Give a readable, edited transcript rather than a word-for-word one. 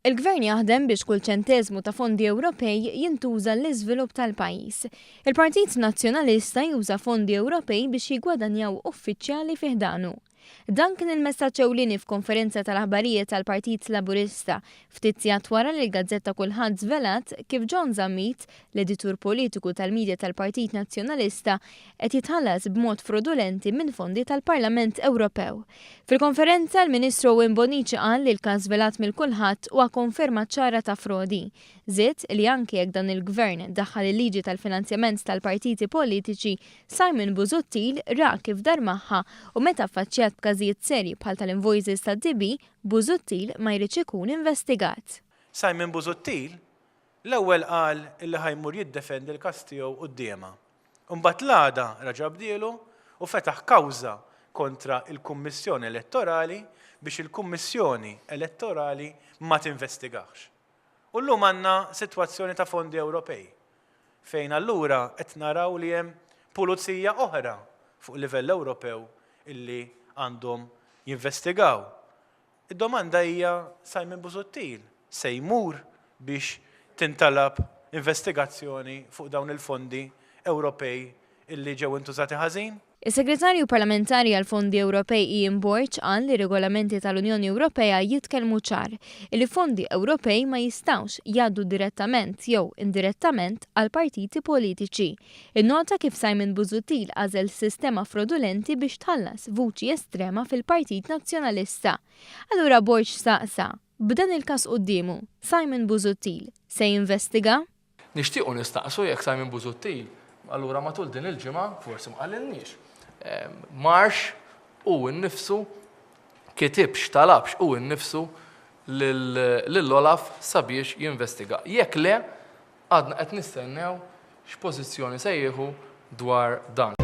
Il-Gvern jaħdem biex kull ċenteżmu ta' fondi Ewropej jintuża l-iżvilupp tal-pajjiż. Il-Partit Nazzjonalista juża fondi Ewropej biex jiggwadanjaw uffiċċjali fi ħdanu. Dan kien il-messaġġ ewlieni f'konferenza tal-aħbarijiet tal-Partit Laburista ftit sigħat wara li l-gazzetta Kullħadd żvelat kif John Zammit, l-editur politiku tal-Midja tal-Partit Nazzjonalista, qed jitħallas b'mod frodulenti minn fondi tal-Parlament Ewropew. Fil-konferenza l-Ministru Bonici qal li l-każ żvelat mill-Kullħadd huwa konferma ċara ta' frodi. Żied li anke jekk dan il-Gvern daħħal il-liġi tal-finanzjament tal-partiti politiċi, Simon Busuttil ra kif dar magħha u meta affaċċjat b'każijiet serji bħal tal-invoices tad-DB, Busuttil ma jridx ikun investigat. Simon Busuttil l-ewwel qal illi ħajmur jiddefendi l-każ tiegħu qudiemha. Imbagħad l-għada raġa' bdielu u fetaħ kawża kontra il-Kummissjoni Elettorali biex il-Kummissjoni Elettorali ma tinvestigax. U llum għandna sitwazzjoni ta' fondi Ewropej fejn allura qed naraw li hemm pulizija oħra fuq livell Ewropew illi għandhom jinvestigaw. Id-domanda hija Simon Busuttil se jmur biex tintalab investigazzjoni fuq dawn il-fondi Ewropej illi ġew intużati ħażin? Is-Segretarju Parlamentari għal Fondi Ewropej Ian Borch qal li regolamenti tal-Unjoni Ewropea jitkellmu ċar li fondi Ewropej ma jistgħux jgħaddu direttament jew indirettament għal partiti politiċi. Innota kif Simon Busuttil għażel sistema frodulenti biex tħallas vuċi estrema fil-Partit Nazzjonalista. Allura Borch staqsa, b'dan il-każ qudiemu, Simon Busuttil se jinvestiga? Nixtiequ nistaqsu jekk Simon Busuttil allura matul din il-ġimgħa forsi ma qalilniex. Marx u nnifsu kitibx talabx u nnifsu lill-Olaf sabiex jinvestiga. Jekk le, għadna qed nistennew x'pożizzjoni se jieħu dwar dan.